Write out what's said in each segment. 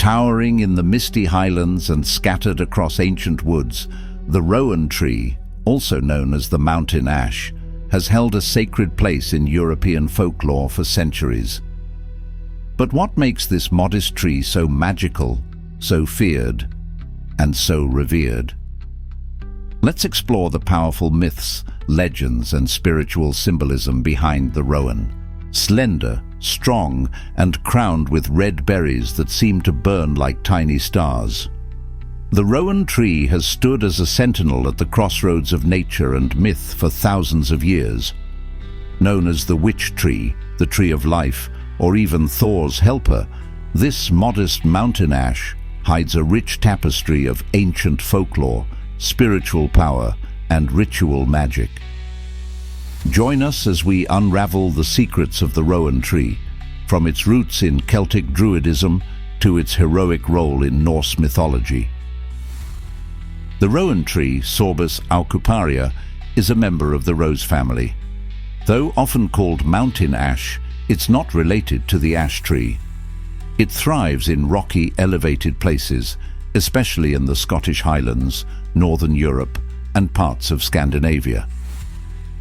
Towering in the misty highlands and scattered across ancient woods, the Rowan tree, also known as the mountain ash, has held a sacred place in European folklore for centuries. But what makes this modest tree so magical, so feared, and so revered? Let's explore the powerful myths, legends, and spiritual symbolism behind the rowan. Slender, strong, and crowned with red berries that seem to burn like tiny stars. The rowan tree has stood as a sentinel at the crossroads of nature and myth for thousands of years. Known as the witch tree, the tree of life, or even Thor's helper, this modest mountain ash hides a rich tapestry of ancient folklore, spiritual power, and ritual magic. Join us as we unravel the secrets of the rowan tree, from its roots in Celtic Druidism to its heroic role in Norse mythology. The rowan tree, Sorbus aucuparia, is a member of the rose family. Though often called mountain ash, it's not related to the ash tree. It thrives in rocky, elevated places, especially in the Scottish Highlands, Northern Europe, and parts of Scandinavia.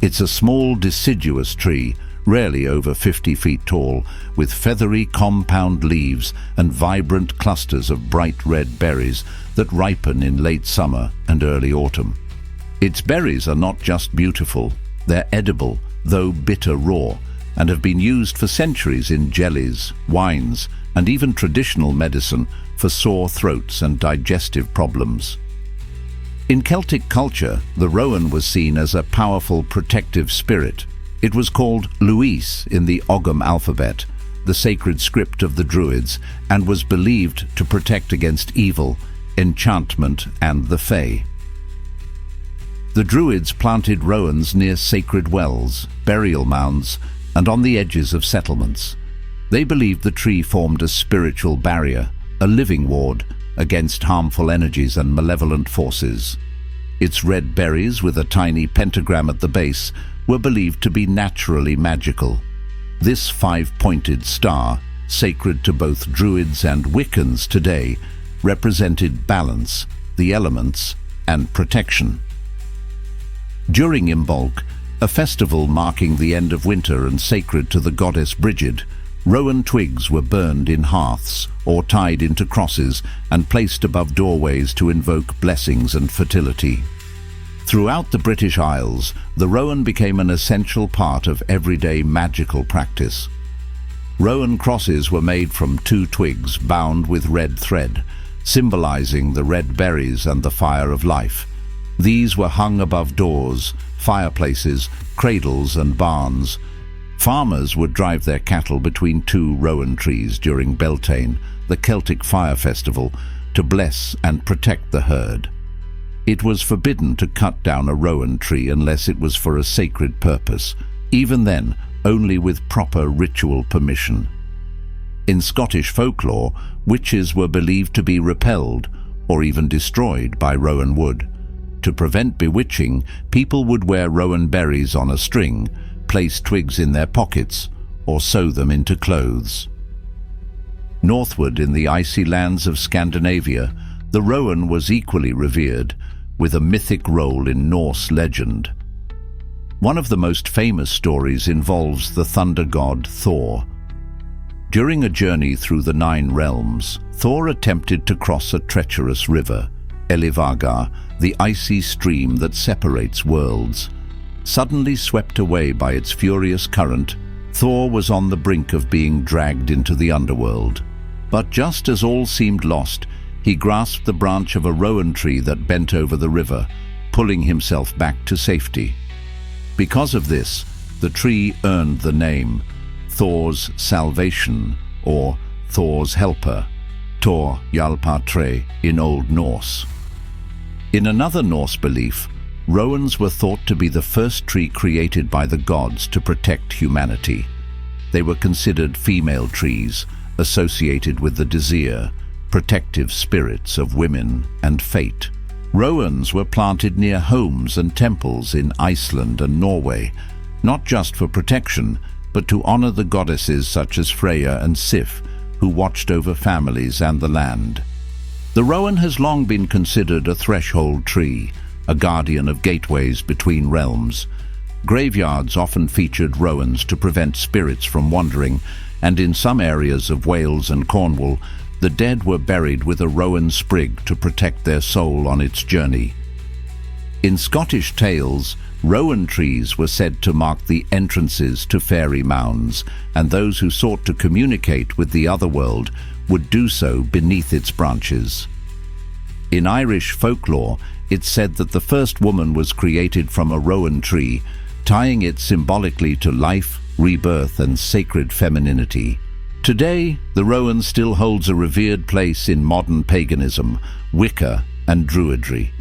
It's a small, deciduous tree, rarely over 50 feet tall, with feathery compound leaves and vibrant clusters of bright red berries that ripen in late summer and early autumn. Its berries are not just beautiful, they're edible, though bitter raw, and have been used for centuries in jellies, wines, and even traditional medicine for sore throats and digestive problems. In Celtic culture, the rowan was seen as a powerful protective spirit. It was called Luis in the Ogham alphabet, the sacred script of the Druids, and was believed to protect against evil, enchantment, and the Fae. The Druids planted rowans near sacred wells, burial mounds, and on the edges of settlements. They believed the tree formed a spiritual barrier, a living ward, against harmful energies and malevolent forces. Its red berries, with a tiny pentagram at the base, were believed to be naturally magical. This five-pointed star, sacred to both Druids and Wiccans today, represented balance, the elements, and protection. During Imbolc, a festival marking the end of winter and sacred to the goddess Brigid, rowan twigs were burned in hearths or tied into crosses and placed above doorways to invoke blessings and fertility. Throughout the British Isles, the rowan became an essential part of everyday magical practice. Rowan crosses were made from 2 twigs bound with red thread, symbolizing the red berries and the fire of life. These were hung above doors, fireplaces, cradles, and barns. Farmers would drive their cattle between 2 rowan trees during Beltane, the Celtic fire festival, to bless and protect the herd. It was forbidden to cut down a rowan tree unless it was for a sacred purpose, even then only with proper ritual permission. In Scottish folklore, witches were believed to be repelled or even destroyed by rowan wood. To prevent bewitching, people would wear rowan berries on a string, place twigs in their pockets, or sew them into clothes. Northward in the icy lands of Scandinavia, the rowan was equally revered, with a mythic role in Norse legend. One of the most famous stories involves the thunder god Thor. During a journey through the 9 realms, Thor attempted to cross a treacherous river, Elivagar, the icy stream that separates worlds. Suddenly swept away by its furious current, Thor was on the brink of being dragged into the underworld. But just as all seemed lost, he grasped the branch of a rowan tree that bent over the river, pulling himself back to safety. Because of this, the tree earned the name Thor's Salvation, or Thor's Helper, Tor Hjálpartre in Old Norse. In another Norse belief, rowans were thought to be the first tree created by the gods to protect humanity. They were considered female trees, associated with the Disir, protective spirits of women and fate. Rowans were planted near homes and temples in Iceland and Norway, not just for protection, but to honor the goddesses such as Freya and Sif, who watched over families and the land. The rowan has long been considered a threshold tree, a guardian of gateways between realms. Graveyards often featured rowans to prevent spirits from wandering, and in some areas of Wales and Cornwall, the dead were buried with a rowan sprig to protect their soul on its journey. In Scottish tales, rowan trees were said to mark the entrances to fairy mounds, and those who sought to communicate with the other world would do so beneath its branches. In Irish folklore, it's said that the first woman was created from a rowan tree, tying it symbolically to life, rebirth, and sacred femininity. Today, the rowan still holds a revered place in modern paganism, Wicca, and Druidry.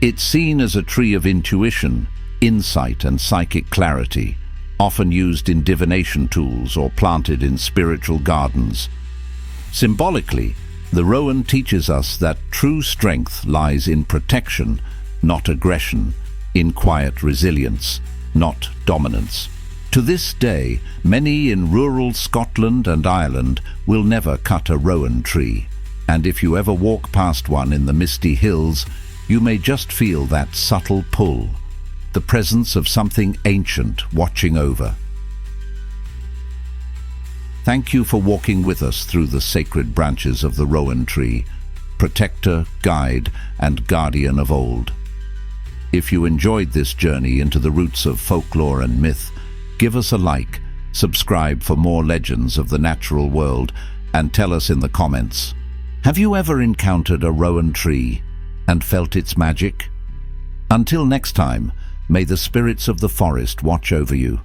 It's seen as a tree of intuition, insight, and psychic clarity, often used in divination tools or planted in spiritual gardens. Symbolically, the rowan teaches us that true strength lies in protection, not aggression, in quiet resilience, not dominance. To this day, many in rural Scotland and Ireland will never cut a rowan tree, and if you ever walk past one in the misty hills, you may just feel that subtle pull, the presence of something ancient watching over. Thank you for walking with us through the sacred branches of the rowan tree, protector, guide, and guardian of old. If you enjoyed this journey into the roots of folklore and myth, give us a like, subscribe for more legends of the natural world, and tell us in the comments, have you ever encountered a rowan tree and felt its magic? Until next time, may the spirits of the forest watch over you.